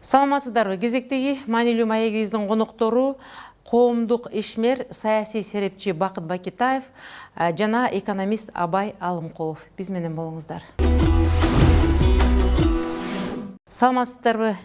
Саламатсыздарбы? Кезектеги маанилүү маегибиздин коноктору коомдук ишмер, саясий серепчи Бакыт Бакитаев жана экономист Абай Алымкулов. Биз менен болуңуздар. Саламатсыздарбы,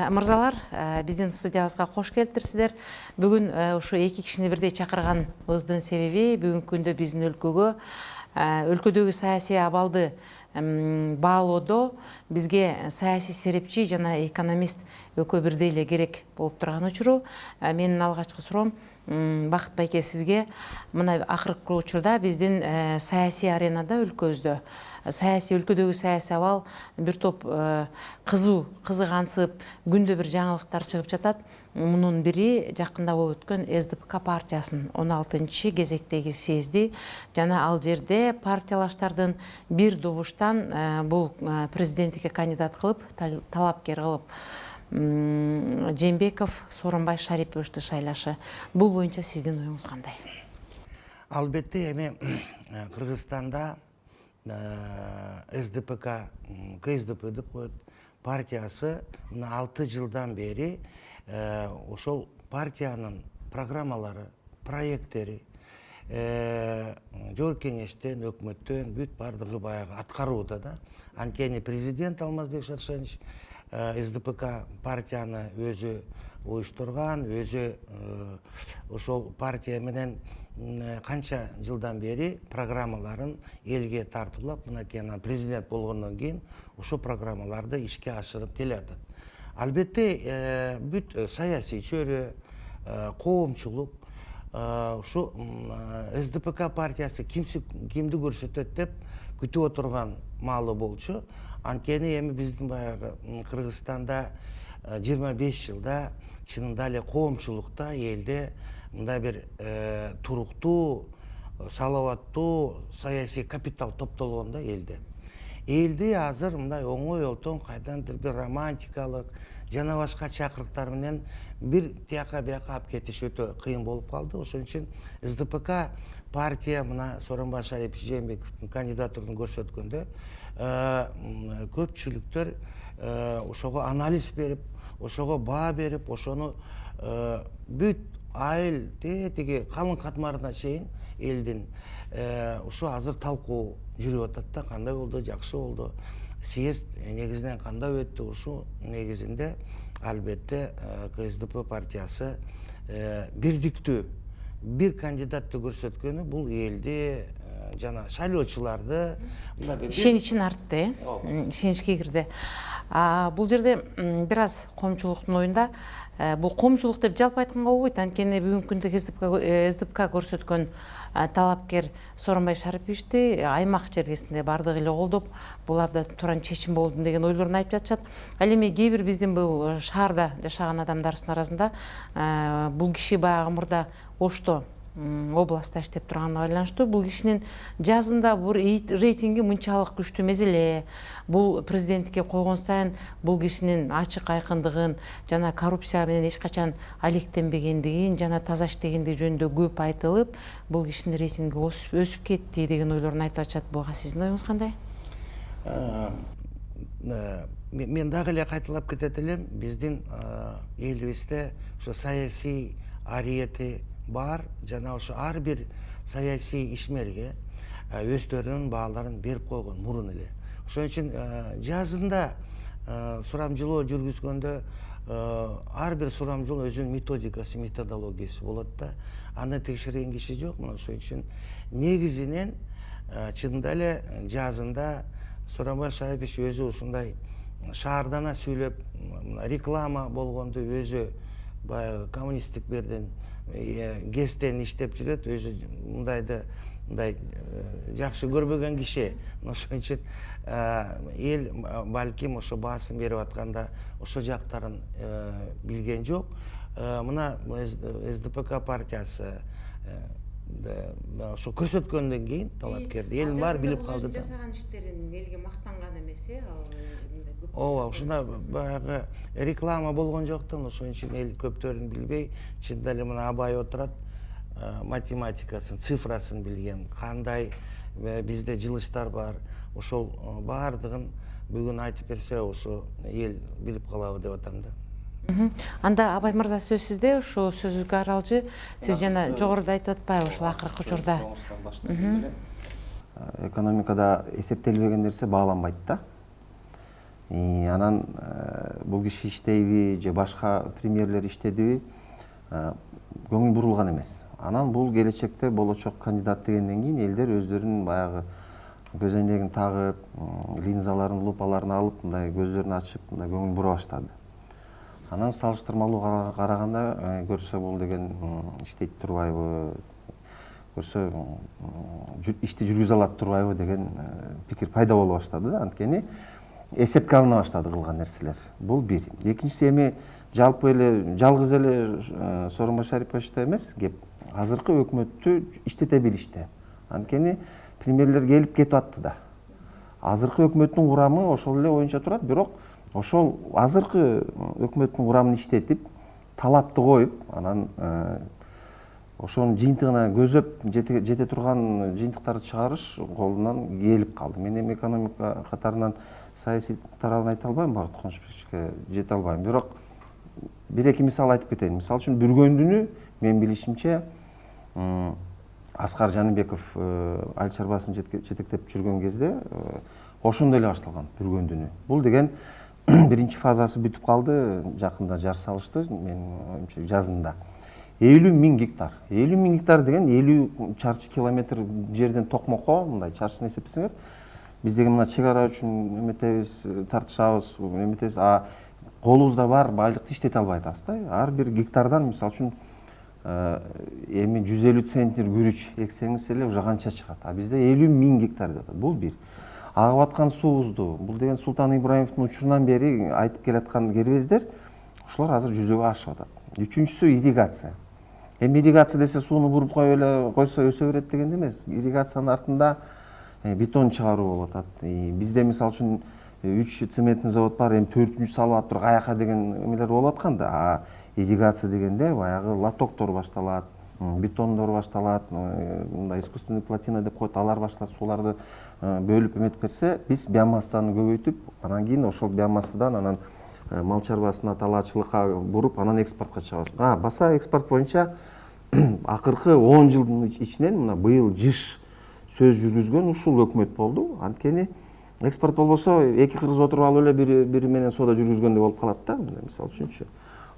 мырзалар? Биздин студиябызга кош келиптирсиздер. Бүгүн ушу эки кишини бирдей чакырганыбыздын себеби бүгүнкү күндө биздин өлкөдөгү саясий абалды баалоодо бизге саясий серепчи жана экономист экөө бирдей эле керек болуп турган учуру. Менин алгачкы суроом Бакыт байке сизге мына акыркы учурда биздин саясий аренада өлкөбүздө өлкөдөгү саясий абал бир топ кызыгансып күндө бир жаңылыктар чыгып жатат. Мунун бири жакында болуп өткөн СДПК партиясынын 16-чы кезектеги съезди жана ал жерде партиялаштардын бир добуштан бул президенттикке кандидат кылып, талапкер кылып Жээнбеков Сооронбай Шариповичти шайлашы. Бул боюнча сиздин оюңуз кандай? Албетте эми Кыргызстанда СДПК, КСДП деп коет партиясы 6 жылдан бери ошол партиянын программалары, проекттери жогорку кеңештен, өкмөттөн бүт бардыгы баягы аткарууда да. Анткени президент Алмазбек Шаршенович СДПК партияны өзү уюштурган, өзү ошол партия менен канча жылдан бери программаларын элге тартуулап, мынакей президент болгондон кийин ошол программаларды ишке ашырып келатат. Албетте бүт саясий чөйрө, коомчулук ушу СДПК партиясы кимди көрсөтөт деп күтүп отурган маалы болчу. Анткени эми биздин баягы Кыргызстанда 25 жылда чынында эле коомчулукта элде мындай бир туруктуу, салаваттуу саясий капитал топтолгон да элде. Элди азыр мындай оңой олтон кайдандыр бир романтикалык жана башка чакырыктар менен бир тияка бияка алып кетиш өтө кыйын болуп калды. Ошон үчүн СДПК партия мына Сооронбай Шарипович Жээнбековдун кандидатурун көрсөткөндө көпчүлүктөр ошого анализ берип, ошого баа берип, ошону бүт айыл тиги калың катмарына чейин элдин ушу азыр талкуу жүрүп атат да, кандай болду, жакшы болду, съезд негизинен кандай өттү. Ушу негизинде албетте КСДП партиясы бирдиктүү бир кандидатты көрсөткөнү бул элди жана шайлоочуларды ишеничин артты, ишеничке кирди. Бул жерде бир аз коомчулуктун оюнда бул коомчулук деп жалпы айтканга болбойт. Анткени бүгүнкү күндө СДПК көрсөткөн талапкер Сооронбай Шариповичти аймак чергесинде бардыгы эле колдоп, бул абдан туура чечим болду деген ойлорун айтып жатышат. Ал эми кээ бир биздин бул шаарда жашаган адамдарыбыздын арасында бул киши баягы мурда Ошто областта иштеп турганына байланыштуу бул кишинин жазында бул рейтинги мынчалык күчтүү эмес эле. Бул президенттикке койгон сайын бул кишинин ачык айкындыгын жана коррупция менен эч качан алектенбегендигин жана таза иштегендиги жөнүндө көп айтылып, бул кишинин рейтинги өсүп кетти деген ойлорун айтып атышат. Буга сиздин оюңуз кандай? Мен дагы эле кайталап кетет элем, биздин элибизде ошо саясий ариети бар жана ошо ар бир саясий ишмерге өздөрүнүн бааларын берип койгон мурун эле. Ошон үчүн жазында сурамжылоо жүргүзгөндө ар бир сурамжылоо өзүнүн методикасы, методологиясы болот да. Аны текшерген киши жок. Ошон үчүн негизинен чынында эле жазында Сооронбай Шарипович өзү ушундай шаардана сүйлөп, реклама болгондо өзү баягы коммунисттик берден ГЭСтен иштеп жүрөт, өзү мындай жакшы көрбөгөн киши. Ошон үчүн эл балким ошо баасын берип атканда ошо жактарын билген жок. Мына СДПК партиясы ошо көрсөткөндөн кийин талапкерди элдин баары билип калды да. Жасаган иштерин элге мактанган эмес, Ооба, ушундай баягы реклама болгон жоктон, ошон үчүн эл көптөрүн билбей, чынында эле мына Абай отурат, математикасын, цифрасын билген, кандай бизде жылыштар бар, ошол баардыгын бүгүн айтып берсе, ошо эл билип калабы деп атам да. Анда Абай мырза сөз сизде, ошо сөзгө аралчы. Сиз жана жогоруда айтып атпайбы ушул акыркы учурда? Экономикада эсептелбеген нерсе бааланбайт да. Анан бул киши иштейби же башка премьерлер иштедиби көңүл бурулган эмес. Анан бул келечекте болочок кандидат дегенден кийин элдер өздөрүнүн баягы көз айнегин тагып, линзаларын, лупаларын алып, мындай көздөрүн ачып, мындай көңүл бура баштады. Анан салыштырмалуу караганда көрсө бул деген иштейт турбайбы, көрсө ишти жүргүзө алат турбайбы деген пикир пайда боло баштады да. Анткени эсепке алына баштады кылган нерселер. Бул бир. Экинчиси эми жалпы эле жалгыз эле Сооронбай Шариповичте эмес кеп. Азыркы өкмөттү иштете билиште. Анткени премьерлер келип кетип атты да. Азыркы өкмөттүн курамы ошол эле боюнча турат, бирок ошол азыркы өкмөттүн курамын иштетип, талапты коюп, анан ошонун жыйынтыгына көзөп жете турган жыйынтыктарды чыгарыш колунан келип калды. Мен эми экономика катарынан саясий тарабын айта албайм, Бакыт Кубанычбековичке жете албайм. Бирок бир эки мисал айтып кетейин. Мисалы үчүн Бүргөндүнү мен билишимче Аскар Жаныбеков айыл чарбасын жетектеп жүргөн кезде ошондой эле башталган Бүргөндүнү. Бул деген биринчи фазасы бүтүп калды, жакында жар салышты, мен оюмча жазында. 50.000 гектар. 50.000 гектар деген 50 чарчы километр жерден токмокко, мындай чарчысын эсептесеңер, биз деген мына чек ара үчүн эметебиз, тартышабыз, эметебиз, колубузда бар байлыкты иштете албай атабыз да. Ар бир гектардан мисалы үчүн эми 150 центнер күрүч эксеңиз эле уже канча чыгат. А бизде 50.000 гектар деп атат. Бул бир. Агып аткан суубузду, бул деген Султан Ибраимовдун учурунан бери айтып келаткан кербездер, ошолор азыр жүзөгө ашып атат. Үчүнчүсү ирригация. Эми ирригация десе сууну буруп коюп эле койсо өсө берет деген эмес. Ирригациянын артында бетон чыгаруу болуп атат. Бизде мисалы үчүн 3 цементный завод бар, эми 4-үнчү салып атып, каяка деген эмелер болуп аткан да. Ирригация дегенде баягы лотоктор башталат, бетондор башталат, мындай искусственный плотина деп коет, алар башталат, сууларды бөлүп эметип берсе, биз биомассаны көбөйтүп, анан кийин ошол биомассадан анан мал чарбасына, талаачылыкка буруп, анан экспортко чыгабыз. Баса экспорт боюнча акыркы 10 жылдын ичинен мына быйыл жыш сөз жүргүзгөн ушул өкмөт болду. Анткени экспорт болбосо эки кыргыз отуруп алып эле бири менен соода жүргүзгөндөй болуп калат да, мисалы үчүнчү.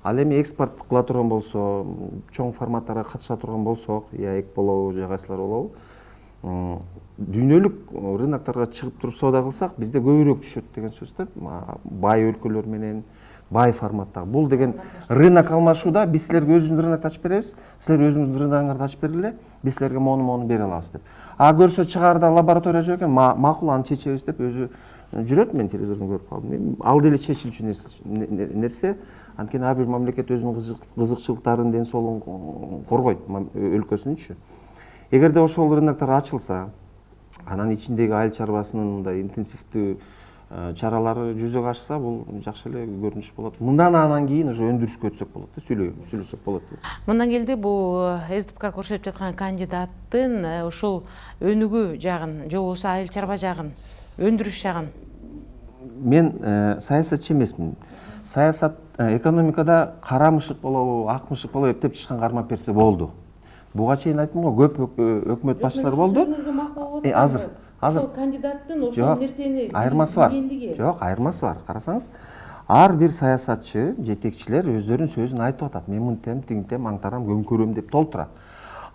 Ал эми экспорт кыла турган болсо, чоң форматтарга катыша турган болсок, ЭАЭК болобу, же кайсылар болобу, дүйнөлүк рыноктарга чыгып туруп соода кылсак, бизде көбүрөөк түшөт деген сөз да. Бай өлкөлөр менен, бай форматтагы. Бул деген рынок алмашууда биз силерге өзүбүздүн рынокты ачып беребиз, силер өзүңүздүн рыногуңарды ачып бергиле, биз силерге мону бере алабыз деп. Көрсө чыгаарда лаборатория жок экен, макул аны чечебиз деп өзү жүрөт. Мен телевизордон көрүп калдым. Ал деле чечилчү нерсе. Анткени ар бир мамлекет өзүнүн кызыкчылыктарын, ден соолугун коргойт өлкөсүнүнчү. Эгерде ошол рыноктор ачылса, анан ичиндеги айыл чарбасынын мындай интенсивдүү чаралары жүзөгө ашса, бул жакшы эле көрүнүш болот. Мындан анан кийин уже өндүрүшкө өтсөк болот да, сүйлөсөк болот. Мындан келди бул СДПК көрсөтүп жаткан кандидаттын ушул өнүгүү жагын, же болбосо айыл чарба жагын, өндүрүш жагын. Мен саясатчы эмесмин. Саясат экономикада кара мышык болобу, ак мышык болобу эптеп чычкан кармап берсе болду. Буга чейин айттым го, көп өкмөт башчылары болду. Азыр ошол кандидаттын ошол нерсени айырмасы бар. Жок, айырмасы бар. Карасаңыз, ар бир саясатчы, жетекчилер өздөрүнүн сөзүн айтып атат. Мен мынтем, тигинтем, аңтарам, көмкөрөм деп толтура.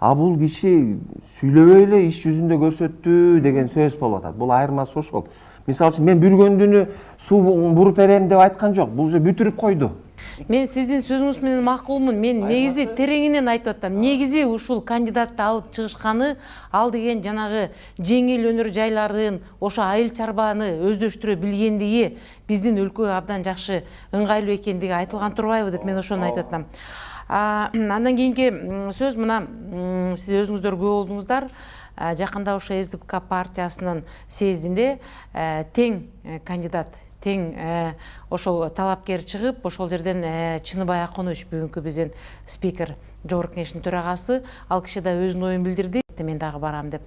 А бул киши сүйлөбөй эле иш жүзүндө көрсөттү деген сөз болуп атат. Бул айырмасы ошол. Мисалы үчүн мен Бүргөндүнү суу буруп берем деп айткан жок. Бул же бүтүрүп койду. Мен сиздин сөзүңүз менен макулмун. Мен негизи тереңинен айтып атам. Негизи ушул кандидатты алып чыгышканы, ал деген жанагы жеңил өнөр жайларын, ошо айыл чарбаны өздөштүрө билгендиги биздин өлкөгө абдан жакшы ыңгайлуу экендиги айтылган турбайбы деп мен ошону айтып атам. Андан кийинки сөз мына, сиз өзүңүздөр күбө болдуңуздар. Жакында ошо СДПК партиясынын съездинде тең кандидат, тең ошол талапкер чыгып, ошол жерден Чыныбай Акунович, бүгүнкү биздин спикер, жогорку кеңештин төрагасы, ал киши да өзүнүн оюн билдирди. албетте мен дагы барам деп.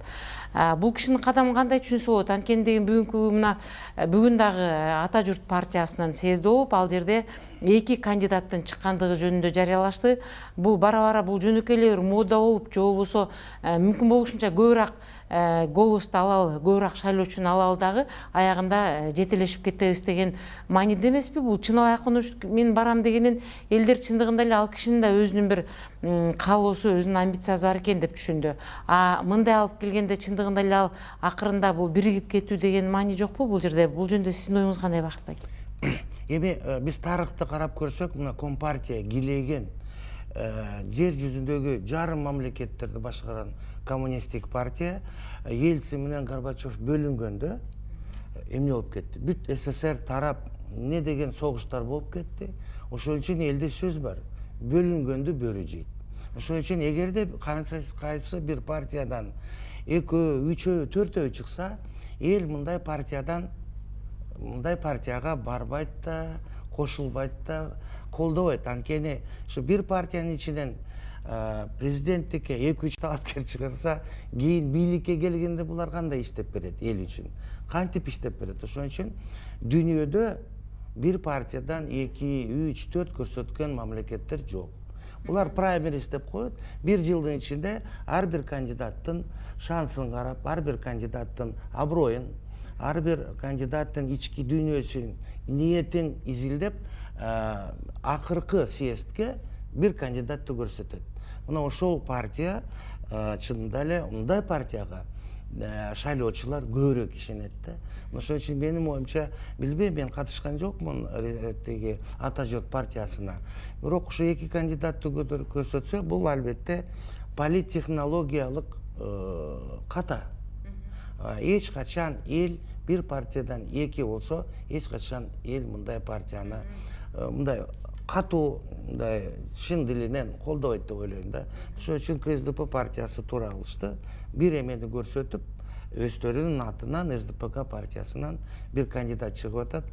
Бул кишинин кадамын кандай түшүнсө болот? Анткени деген бүгүн дагы Ата журт партиясынын съезди болуп, ал жерде 2 кандидаттын чыккандыгы жөнүндө жарыялашты. Бул бара бул жөнөкөй эле мода болуп, же болбосо мүмкүн болушунча көбүрөөк голосту алалы, көбүрөөк шайлоочуну алалы дагы аягында жетелешип кетебиз деген мааниде эмеспи? Бул Чыныбай Акунович мен барам дегенин элдер чындыгында эле ал кишинин да өзүнүн бир каалоосу, өзүнүн амбициясы бар экен деп түшүндү. Мындай алып келгенде чындыгында эле ал акырында бул биригип кетүү деген маани жокпу бул жерде? Бул жөнүндө сиздин оюңуз кандай, Бакыт байке? Эми биз тарыхты карап көрсөк, мына Компартия килейген жер жүзүндөгү жарым мамлекеттерди башкарган коммунисттик партия Ельцин менен Горбачев бөлүнгөндө эмне болуп кетти? Бүт СССР тарап, не деген согуштар болуп кетти. Ошол үчүн элде сөз бар. Бөлүнгөндү бөрү жейт. Ошол үчүн эгерде кайсы бир партиядан 2, 3, 4 чыкса, эл мындай партияга барбайт да, кошулбайт да, колдобойт. Анткени ушу бир партиянын ичинен президенттикке 2-3 талапкер чыгарса, кийин бийликке келгенде булар кандай иштеп берет эл үчүн? Кантип иштеп берет? Ошон үчүн дүйнөдө бир партиядан 2, 3, 4 көрсөткөн мамлекеттер жок. Булар праймериз деп коет. Бир жылдын ичинде ар бир кандидаттын шансын карап, ар бир кандидаттын аброюн, ар бир кандидаттын ички дүйнөсүн, ниетин изилдеп, акыркы съездге бир кандидатты көрсөтөт. Мына ошол партия чынында эле мындай партияга шайлоочулар көбүрөөк ишенет да. Ошон үчүн менин оюмча, билбейм, мен катышкан жокмун тиги Ата журт партиясына. Бирок ушу 2 кандидатты көрсөтсө, бул албетте политтехнологиялык ката. Эч качан эл бир партиядан 2 болсо, эч качан эл мындай партияны мындай катуу, мындай чын дилинен колдобойт деп ойлойм да. Ошон үчүн КСДП партиясы туура кылышты. Бир эмени көрсөтүп, өздөрүнүн атынан СДПК партиясынан бир кандидат чыгып атат.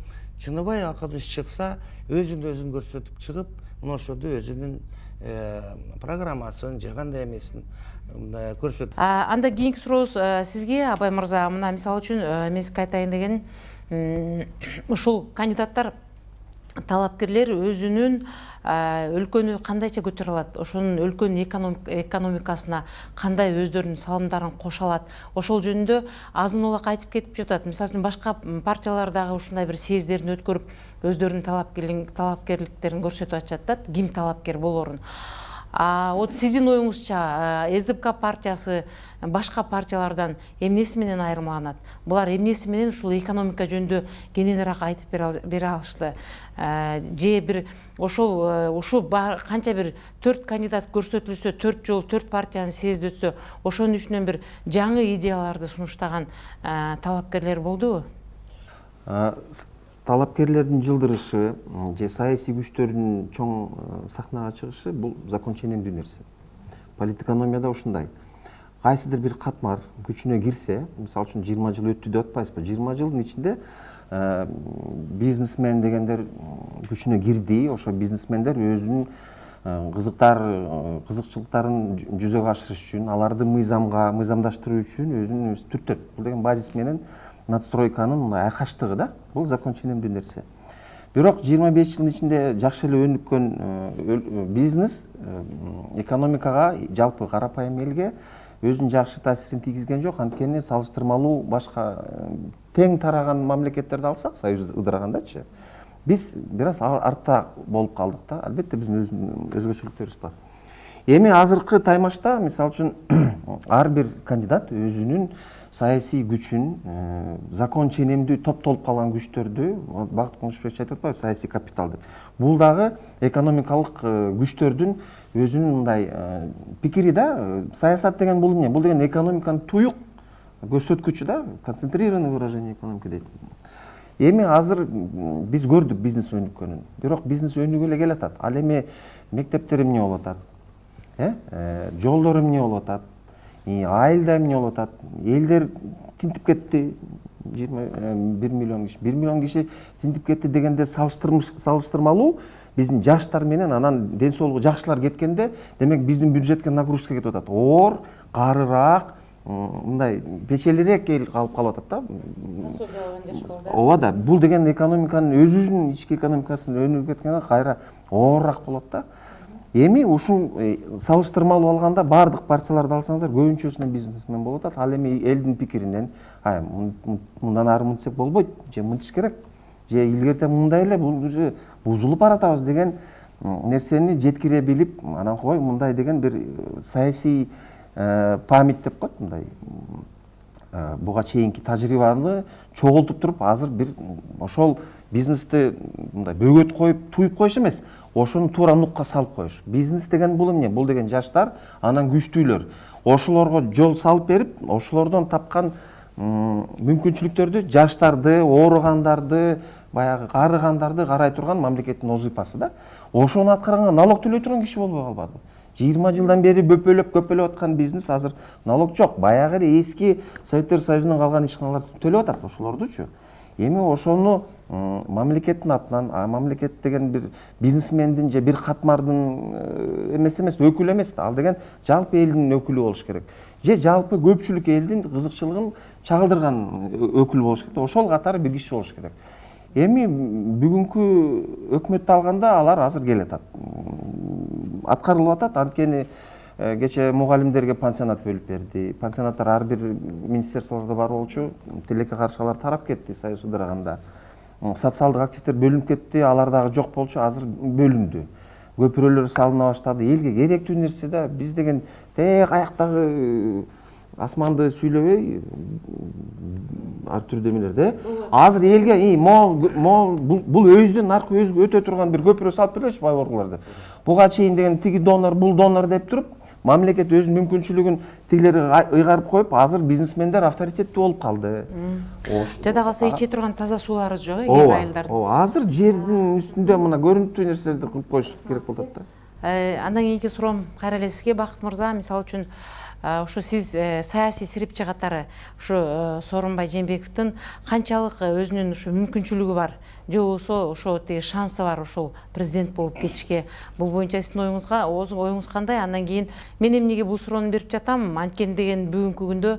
Чыныбай Акунович чыкса, өзүн көрсөтүп чыгып, мына ошодо өзүнүн программасын же кандай эмесин көрсөтүп. Анда кийинки сурообуз сизге, Абай мырза. Мына мисалы үчүн мен сизге айтайын деген, ушул кандидаттар, талапкерлер өзүнүн өлкөнү кандайча көтөрө алат, ошонун өлкөнүн экономикасына кандай өздөрүнүн салымдарын кошо алат, ошол жөнүндө азын улак айтып кетип жатат. Мисалы үчүн башка партиялар дагы ушундай бир съезддерин өткөрүп, өздөрүнүн талапкерликтерин көрсөтүп атышат да, ким талапкер болорун. Вот сиздин оюңузча, СДПК партиясы башка партиялардан эмнеси менен айырмаланат? Булар эмнеси менен ушул экономика жөнүндө кененирээк айтып бере алышты? Же бир ушу канча бир 4 кандидат көрсөтүлсө, 4 жолу 4 партиянын съезди өтсө, ошонун үчүнөн бир жаңы идеяларды сунуштаган талапкерлер болдубу? Талапкерлердин жылдырышы же саясий күчтөрдүн чоң сахнага чыгышы бул закон ченемдүү нерсе. Политэкономияда ушундай. Кайсыдыр бир катмар күчүнө кирсе, мисалы үчүн 20 жыл өттү деп атпайсызбы? 20 жылдын ичинде бизнесмен дегендер күчүнө кирди. Ошо бизнесмендер өзүнүн кызыкчылыктарын жүзөгө ашырыш үчүн, аларды мыйзамдаштыруу үчүн өзүн түртөт. Бул деген базис менен надстройканын айкаштыгы да, бул закон ченемдүү нерсе. Бирок 25 жылдын ичинде жакшы эле өнүккөн бизнес экономикага, жалпы карапайым элге өзүнүн жакшы таасирин тийгизген жок. Анткени салыштырмалуу башка тең тараган мамлекеттерди алсак, союз ыдырагандачы, биз бир аз артта болуп калдык да. Албетте биздин өзгөчөлүктөрүбүз бар. Эми азыркы таймашта, мисалы үчүн, ар бир кандидат өзүнүн саясий күчүн, закон ченемдүү топтолуп калган күчтөрдү, Бакыт Кунушбекович айтып атпайбы, саясий капитал деп. Бул дагы экономикалык күчтөрдүн өзүнүн мындай пикири да. Саясат деген бул эмне? Бул деген экономиканын туюк көрсөткүчү да, концентрированное выражение экономики дейт. Эми азыр биз көрдүк бизнес өнүккөнүн. Бирок бизнес өнүгүп эле келатат. Ал эми мектептер эмне болуп атат? Жолдор эмне болуп атат? Айылда эмне болуп атат? Элдер тинтип кетти. 21 миллион киши. 1 миллион киши тинтип кетти дегенде салыштырмалуу биздин жаштар менен анан ден соолугу жакшылар кеткенде, демек биздин бюджетке нагрузка кетип атат. Оор, карыраак, мындай печелирээк эл калып атат да. Ооба да, бул деген экономиканын өзүнүн ички экономикасын өнүгүп кеткенде кайра оорураак болот да. Эми ушул салыштырмалуу алганда бардык партияларды алсаңыздар көбүнчөсүнөн бизнесмен болуп атат. Ал эми элдин пикиринен мындан ары мынтсек болбойт, же мынтыш керек, же илгертен мындай эле, бул уже бузулуп баратабыз деген нерсени жеткире билип, анан кой мындай деген бир саясий память деп коет, мындай буга чейинки тажрыйбаны чогултуп туруп, азыр бир ошол бизнести мындай бөгөт коюп, туюп коюш эмес, ошону туура нукка салып коюш. Бизнес деген бул эмне? Бул деген жаштар, анан күчтүүлөр. Ошолорго жол салып берип, ошолордон тапкан мүмкүнчүлүктөрдү жаштарды, ооругандарды, баягы карыгандарды карай турган мамлекеттин вазыйфасы да. Ошону аткарганга налог төлөй турган киши болбой калбады. 20 жылдан бери көпөлөп аткан бизнес азыр налог жок. Баягы эле эски Советтер Союзунан калган ишканалар төлөп атат ошолордучу. Эми ошону мамлекеттин атынан, мамлекет деген бир бизнесмендин же бир катмардын эмес, өкүлү эмес. Ал деген жалпы элдин өкүлү болуш керек. Же жалпы көпчүлүк элдин кызыкчылыгын чагылдырган өкүл болуш керек. Ошол катары бир киши болуш керек. Эми бүгүнкү өкмөттү алганда алар азыр келатат. Аткарылып атат. Анткени кече мугалимдерге пансионат бөлүп берди. Пансионаттар ар бир министерстволордо бар болчу. Тилекке каршы алар тарап кетти Союз ыдыраганда. Социалдык активдер бөлүнүп кетти, алар дагы жок болчу, азыр бөлүндү. Көпүрөлөр салына баштады. Элге керектүү нерсе да, биз деген тек аяктагы асманды сүйлөбөй ар түрдүү эмелерде. Азыр элге бул өзүдөн наркы өзү өтө турган бир көпүрө салып береличи байборлор деп. Буга чейин деген тиги донор, бул донор деп туруп, мамлекет өзүнүн мүмкүнчүлүгүн тигилери ыйгарып коюп, азыр бизнесмендер авторитеттүү болуп калды. Жада калса иче турган таза суулары жок кээ айылдардын. Ооба, азыр жердин үстүндө мына көрүнүктүү нерселерди кылып коюш керек болуп атат да. Андан кийинки суроом кайра эле сизге, Бакыт мырза. Мисалы үчүн ушу сиз саясий сирипчи катары ушу Сооронбай Жээнбековдун канчалык өзүнүн ушу мүмкүнчүлүгү бар, же болбосо ошо тиги шансы бар ошол президент болуп кетишке, бул боюнча сиздин оюңуз кандай? Андан кийин мен эмнеге бул суроону берип жатам? Анткени деген бүгүнкү күндө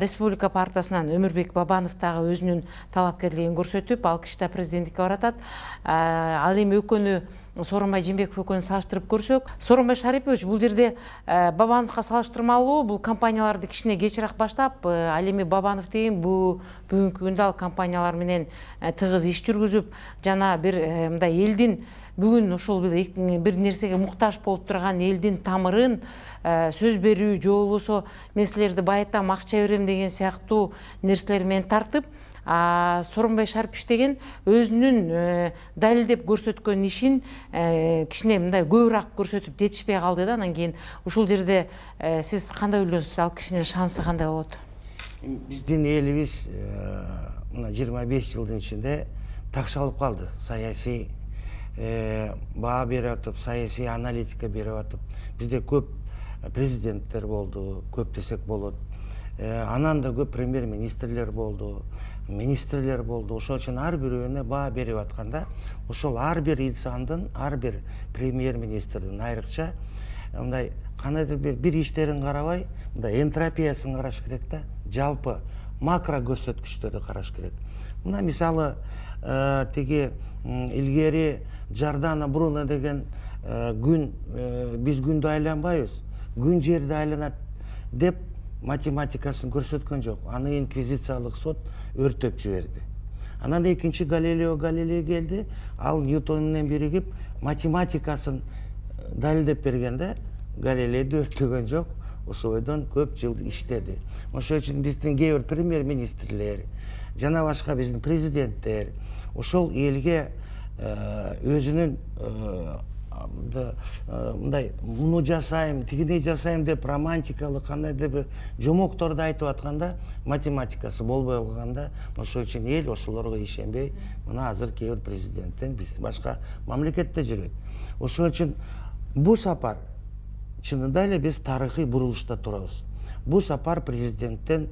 Республика партиясынан Өмүрбек Бабанов дагы өзүнүн талапкерлигин көрсөтүп, ал киши да президенттикке баратат. Ал эми экөөнү Сооронбай Жээнбеков экөөнү салыштырып көрсөк, Сооронбай Шарипович бул жерде Бабановго салыштырмалуу, бул компанияларды кичине кечирээк баштап, ал эми Бабанов деген бүгүнкү күндө ал компаниялар менен тыгыз иш жүргүзүп, жана бир мындай элдин бүгүн ошол бир нерсеге муктаж болуп турган элдин тамырын сөз берүү, же болбосо мен силерди байытам, акча берем деген сыяктуу нерселер менен тартып, Сооронбай Шарипович деген өзүнүн далилдеп көрсөткөн ишин кичине мындай көбүрөөк көрсөтүп жетишпей калды да. Анан кийин ушул жерде сиз кандай ойлойсуз? Ал кишинин шансы кандай болот? Биздин элибиз мына 25 жылдын ичинде такшалып калды. Саясий баа берип атып, саясий аналитика берип атып, бизде көп президенттер болду, көп десек болот. Анан да көп премьер-министрлер болду, министрлер болду. Ошол үчүн ар бирөөнө баа берип атканда, ошол ар бир инсандын, ар бир премьер-министрдин айрыкча мындай кандайдыр бир иштерин карабай, мындай энтропиясын караш керек да. Жалпы макро көрсөткүчтөрдү караш керек. Мына мисалы тиги илгери Жардана Бруно деген күн, биз күндү айланбайбыз, күн жерди айланат деп математикасын көрсөткөн жок. Аны инквизициялык сот өртөп жиберди. Анан экинчи Галилео Галилей келди, ал Ньютон менен биригип математикасын далилдеп бергенде Галилейди өртөгөн жок. Ошол бойдон көп жыл иштеди. Ошол үчүн биздин кээ бир премьер-министрлер, жана башка биздин президенттер ошол элге өзүнүн мындай муну жасайм, тигини жасайм деп романтикалык кандайдыр бир жомокторду айтып атканда, математикасы болбой калганда, ошол үчүн эл ошолорго ишенбей, мына азыр кээ бир президенттен биз башка мамлекетте жүрөт. Ошол үчүн бул сапар чынында эле биз тарыхый бурулушта турабыз. Бул сапар президенттен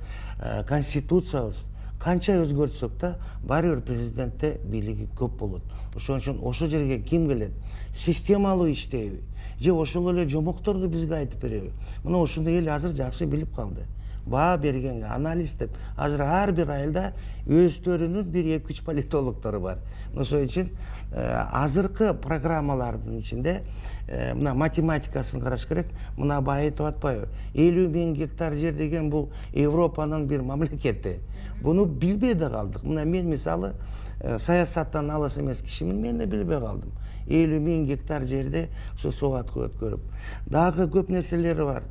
конституциябыз канча өзгөртсөк да баары бир президентте бийлиги көп болот. Ошон үчүн ошол жерге ким келет? Системалуу иштейби же ошол эле жомокторду бизге айтып береби? Мына ошондой эл азыр жакшы билип калды. Баа бергенге анализ деп азыр ар бир айылда өздөрүнүн 1-2-3 политологдору бар. Ошон үчүн азыркы программалардын ичинде мына математикасын караш керек. Мына бай айтып атпайбы? 50.000 гектар жер деген бул Европанын бир мамлекети. Буну билбей да калдык. Мына мен мисалы саясаттан алыс эмес кишимин, мен да билбей калдым. 50.000 гектар жерде ушу субатка өткөрүп. Дагы көп нерселери бар.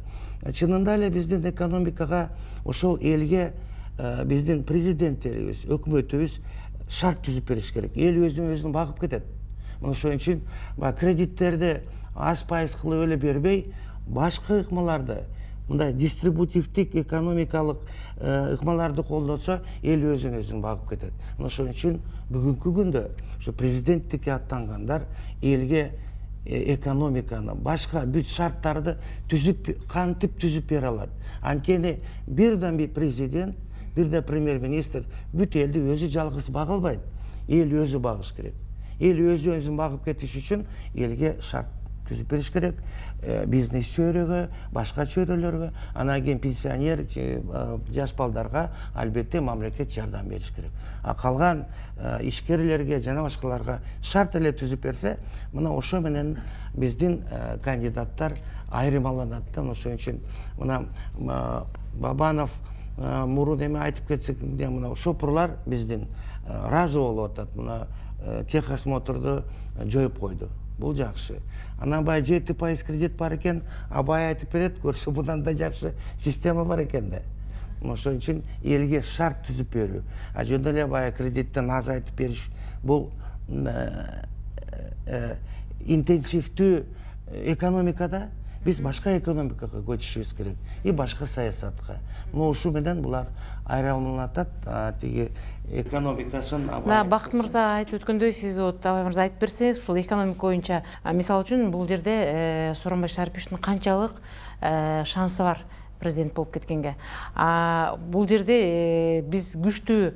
Чынында эле биздин экономикага ошол элге биздин президенттерибиз, өкмөтүбүз шарт түзүп бериш керек. Эл өзүн багып кетет. Ошон үчүн кредиттерди аз пайыз кылып эле бербей, башка ыкмаларды, мындай дистрибутивдик экономикалык ыкмаларды колдонсо, эл өзүн багып кетет. Ошон үчүн бүгүнкү күндө ушу президенттикке аттангандар элге экономиканы, башка бүт шарттарды кантип түзүп бере алат. Анткени бирден бир президент, бирде премьер-министр бүт элди өзү жалгыз бага албайт. Эл өзү багыш керек. Эл өзүн багып кетиш үчүн элге шарт түзүп бериш керек. Бизнес чөйрөгө, башка чөйрөлөргө, анан кийин пенсионер, жаш балдарга албетте мамлекет жардам бериш керек. А калган ишкерлерге жана башкаларга шарт эле түзүп берсе, мына ошо менен биздин кандидаттар айырмаланат да. Ошон үчүн мына Бабанов мурун эме айтып кетсек, мына шопурлар биздин ыраазы болуп атат. Мына техосмотрду жоюп койду. Бул жакшы. Анан бай 7% кредит бар экен, абай айтып берет, көрсө мындан да жакшы система бар экен да. Ошон үчүн элге шарт түзүп берүү. А жөн эле бай кредиттен аз айтып бериш, бул интенсивдүү экономикада биз башка экономикага көчүшүбүз керек. И башка саясатка. Ушу менен булар айырмаланат, тиги экономикасын. Бакыт мырза айтып өткөндөй, сиз Абай мырза айтып берсеңиз, ушул экономика боюнча, мисалы үчүн бул жерде Сооронбай Шариповичтин канчалык шансы бар президент болуп кеткенге. Бул жерде биз күчтүү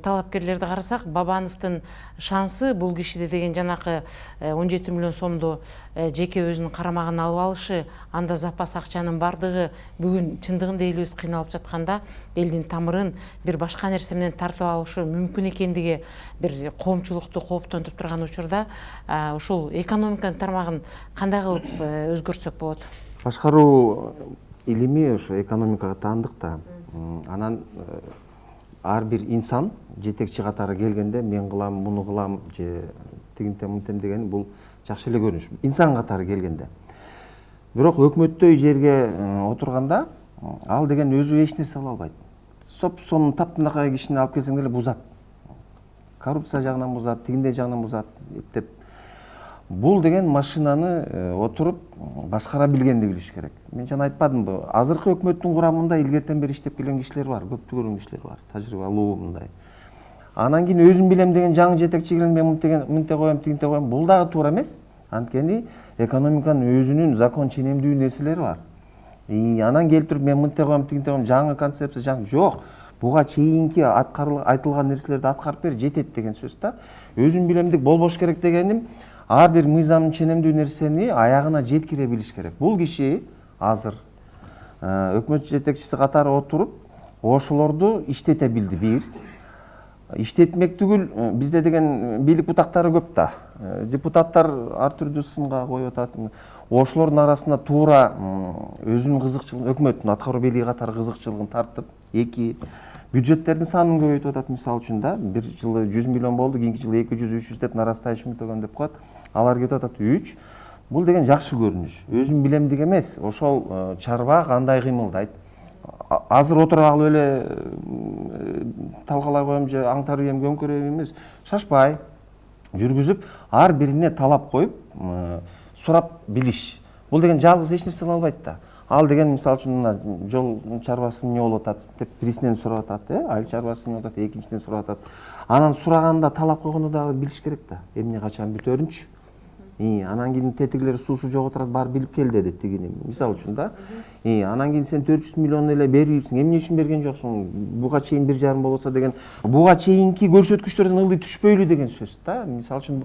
талапкерлерди карасак, Бабановдун шансы бул кишиде деген жанакы 17 миллион сомду жеке өзүнүн карамагына алып алышы, анда запас акчанын бардыгы бүгүн чындыгында элибиз кыйналып жатканда элдин тамырын бир башка нерсе менен тартып алышы мүмкүн экендиги бир коомчулукту кооптонтуп турган учурда ушул экономиканын тармагын кандай кылып өзгөртсөк болот? Башкаруу илими ошо экономикага таандык да. Анан ар бир инсан жетекчи катары келгенде мен кылам, муну кылам же тигинтем мынтем деген бул жакшы эле көрүнүш. Инсан катары келгенде. Бирок өкмөттөй жерге отурганда ал деген өзү эч нерсе кыла албайт. Соп-сонун таптынакай кишини алып келсең деле бузат. Коррупция жагынан бузат, тигиндей жагынан бузат деп. Бул деген машинаны отуруп башкара билгенди билиш керек. Мен жана айтпадымбы? Азыркы өкмөттүн курамында илгертен бери иштеп келген кишилер бар, көптөгөн кишилер бар, тажрыйбалуу мындай. Анан кийин өзүм билем деген жаңы жетекчи келген, мен мынте коем, тигинте коем, бул дагы туура эмес. Анткени экономиканын өзүнүн закон ченемдүү нерселери бар. Анан келип туруп мен мынте коем, тигинте коем, жаңы концепция, жаңы жок. Буга чейинки айтылган нерселерди аткарып бер, жетет деген сөз да. Өзүм билемдик болбош керек дегеним, ар бир мыйзамдын ченемдүү нерсени аягына жеткире билиш керек. Бул киши азыр өкмөт жетекчиси катары отуруп, ошолорду иштете билди. Бир иштетмек түгүл, бизде деген бийлик бутактары көп да. Депутаттар ар түрдүү сынга коюп атат. Ошолордун арасында туура өзүнүн кызыкчылыгын, өкмөттүн аткаруу бийлиги катары кызыкчылыгын тартып, эки бюджеттердин санын көбөйтүп атат, мисалы үчүн да. Бир жылы 100 миллион болду, кийинки жылы 200-300 деп нарастайышын төлгөн деп коет. Алар кетип атат 3. Бул деген жакшы көрүнүш. Өзүм билемдик эмес, ошол чарба кандай кыймылдайт. Азыр отура алып эле талкалай коем же аңтарып көмкөрөйм эмес. Шашпай жүргүзүп, ар бирине талап коюп, сурап билиш. Бул деген жалгыз эч нерсе кыла албайт да. Ал деген мисалы үчүн мына жол чарбасы эмне болуп атат деп бирисинен сурап атат, айыл чарбасы эмне болуп атат, экинчиден сурап атат. Анан сураганда талап койгону дагы билиш керек да. Эмне качан бүтөрүнчү. Анан кийин тетигилер суусу жок отурат, барып билип кел деди тигини. Мисалы үчүн да. Анан кийин сен 400 миллион эле берипсиң, эмне үчүн берген жоксуң? Буга чейин 1,5 болбосо деген. Буга чейинки көрсөткүчтөрдөн ылдый түшпөйлү деген сөз да. Мисалы үчүн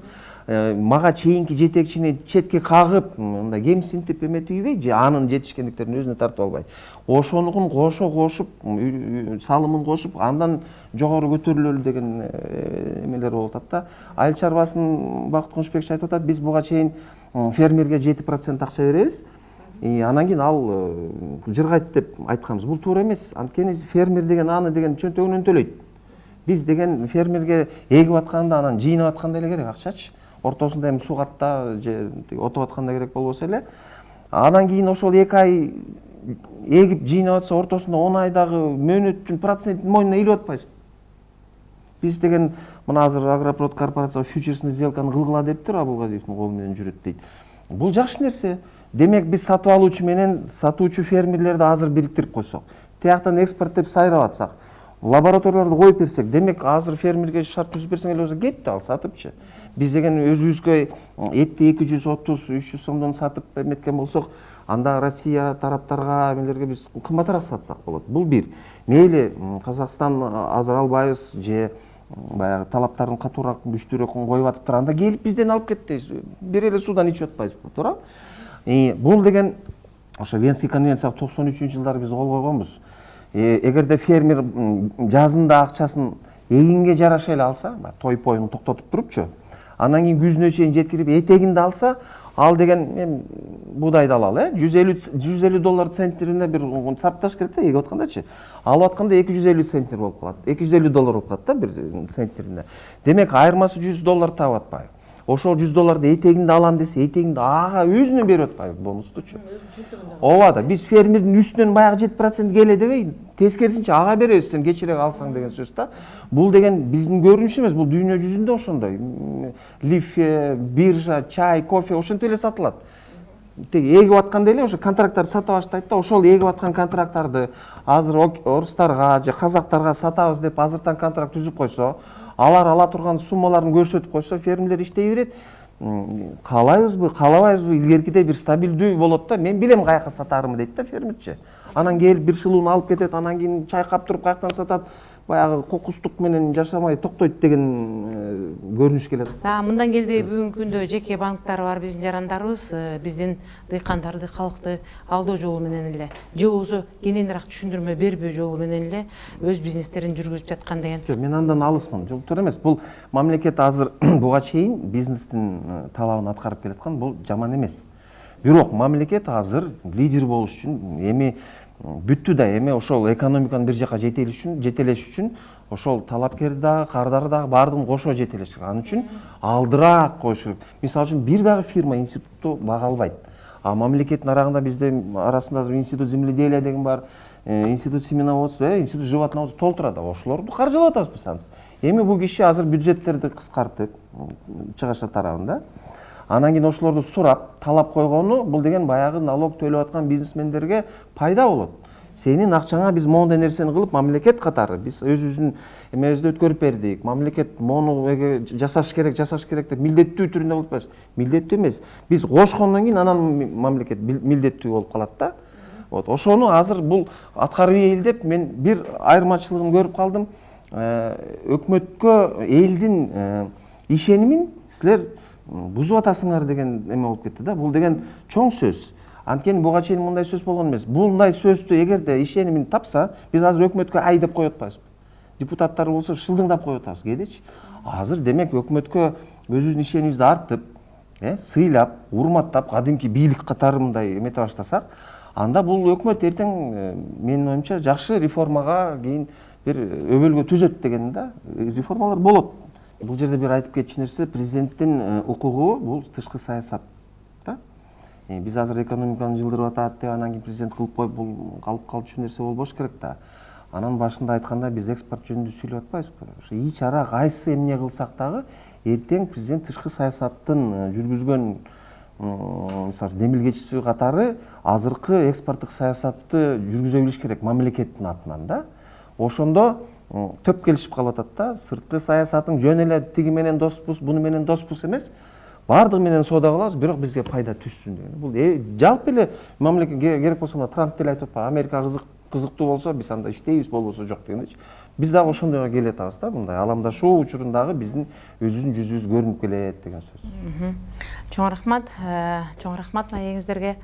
мага чейинки жетекчини четке кагып, мындай кемсинтип эметпей же анын жетишкендиктерин өзүнө тартып албай. Ошонукун кошуп, салымын кошуп, андан жогору көтөрүлөлү деген эмелер болуп атат да. Айыл чарбасын Бакыт Кунучбекович айтып атат, биз буга чейин фермерге 7% акча беребиз. Анан кийин ал жыргайт деп айтканбыз. Бул туура эмес. Анткени фермер деген аны деген чөнтөгүнөн төлөйт. Биз деген фермерге эгип атканда, анан жыйнап атканда эле керек акчачы. Ортосунда эми сугатта же отуп атканда керек болбосо эле. Анан кийин ошол 2 ай эгип жыйнап атса, ортосунда 10 айдагы мөөнөттүн процентин мойнуна илип атпайсызбы? Биз деген мына азыр Агропрод корпорация фьючерсный сделканы кылгыла дептир, Абылгазиевдин колу менен жүрөт дейт. Бул жакшы нерсе. Демек биз сатып алуучу менен сатуучу фермерлерди азыр бириктирип койсок, тияктан экспорт деп сайрап атсак, лабораторияларды коюп берсек, демек азыр фермерге шарт түзүп берсең эле болсо кетти ал сатыпчы. Биз деген өзүбүзгө этти 230-300 сомдон сатып эметкен болсок, анда Россия тараптарга эмелерге биз кымбатыраак сатсак болот. Бул бир. Мейли Казакстан азыр албайбыз же баягы талаптарын катуураак, күчтүүрөөк коюп атыптыр. Анда келип бизден алып кет дейбиз. Бир эле суудан ичип атпайбызбы, туура? Бул деген ошо Венский конвенцияга 93-жылдары биз кол койгонбуз. Эгерде фермер жазында акчасын эгинге жараша эле алса, той-поюн токтотуп турупчу, анан кийин күзүнө чейин жеткирип этегинди алса, ал деген буудайды алалы, $150 центирине бир сапташ керек да, эгип аткандачы. Алып атканда 250 центнер болуп калат. $250 болуп калат да бир центирине. Демек айырмасы $100 таап атпайбы? Ошол $100 этегинди алам десе, этегинди ага өзүнө берип атпайбы бонустучу. Ооба да, биз фермердин үстүнөн баягы 7% келе дебей, тескерисинче ага беребиз сен кечирээк алсаң деген сөз да. Бул деген биздин көрүнүш эмес, бул дүйнө жүзүндө ошондой. Лифе, биржа, чай, кофе ошентип эле сатылат. Теги эгип атканда эле ошо контракттарды сата баштайт да, ошол эгип аткан контракттарды азыр орустарга же казактарга сатабыз деп азыртан контракт түзүп койсо, алар ала турган суммаларын көрсөтүп койсо, фермерлер иштей берет. Каалайбызбы, каалабайбызбы, илгеркидей бир стабилдүү болот да. Мен билем каяка сатарымды дейт да фермерчи. Анан келип бир шылууну алып кетет, анан кийин чайкап туруп каяктан сатат. Баягы кокустук менен жашамай токтойт деген көрүнүш келет. Мындан келди бүгүнкү күндө жеке банктар бар, биздин жарандарыбыз биздин дыйкандарды, калкты алдоо жолу менен эле же болбосо кененирээк түшүндүрмө бербөө жолу менен эле өз бизнестерин жүргүзүп жаткан деген. Жок, мен андан алысмын. Жок, туура эмес. Бул мамлекет азыр буга чейин бизнестин талабын аткарып келаткан, бул жаман эмес. Бирок мамлекет азыр лидер болуш үчүн эми бүттү да, эми ошол экономиканы бир жака жетелеш үчүн ошол талапкерди дагы, кардары дагы баардыгын кошо жетелеш керек. Анын үчүн алдыраак коюш керек. Мисалы үчүн бир дагы фирма институтту бага албайт. Мамлекеттин арагында бизде арасында институт земледелия деген бар, институт семеноводства, институт животноводства толтурат. Ошолорду каржылап атабыз биз. Эми бул киши азыр бюджеттерди кыскартып, чыгаша тарабында. Анан кийин ошолорду сурап, талап койгону, бул деген баягы налог төлөп аткан бизнесмендерге пайда болот. Сенин акчаңа биз моундай нерсени кылып, мамлекет катары биз өзүбүздүн эмебизди өткөрүп бердик. Мамлекет мону жасаш керек деп милдеттүү түрүндө кылып атпайбыз. Милдеттүү эмес. Биз кошкондон кийин анан мамлекет милдеттүү болуп калат да. Вот, ошону азыр бул аткарып ийил деп мен бир айырмачылыгын көрүп калдым. Өкмөткө элдин ишенимин силер бузуп атасыңар деген эме болуп кетти да. Бул деген чоң сөз. Анткени буга чейин мындай сөз болгон эмес. Мындай сөздү эгерде ишенимин тапса, биз азыр өкмөткө ай деп коюп атпайбызбы? Депутаттар болсо шылдыңдап коюп атабыз, кедечи. Азыр демек өкмөткө өзүбүздүн ишенимибизди артып, сыйлап, урматтап, кадимки бийлик катары мындай эмете баштасак, анда бул өкмөт эртең менин оюмча жакшы реформага кийин бир өбөлгө түзөт деген да. Реформалар болот. Бул жерде бир айтып кетчү нерсе, президенттин укугу бул тышкы саясат да. Биз азыр экономиканы жылдырып атат деп анан кийин президент кылып коюп, бул калып калчу нерсе болбош керек да. Анан башында айтканда биз экспорт жөнүндө сүйлөп атпайбызбы? Ошо ич ара кайсы эмне кылсак дагы эртең президент тышкы саясаттын жүргүзгөн мисалы демилгечиси катары азыркы экспорттук саясатты жүргүзө билиш керек мамлекеттин атынан да. Ошондо төп келишип калып атат да. Сырткы саясатың жөн эле тиги менен доспуз, буну менен доспуз эмес. бардыгы менен соода кылабыз, бирок бизге пайда түшсүн деген. Бул жалпы эле мамлекет керек болсо Трамп деле айтып атпайбы, Америка кызыктуу болсо биз анда иштейбиз, болбосо жок дегендечи. Биз дагы ошондойго келе атабыз да, мындай аламдашуу учурундагы биздин өзүбүздүн жүзүбүз көрүнүп келет деген сөз. Чоң рахмат маегиңиздерге.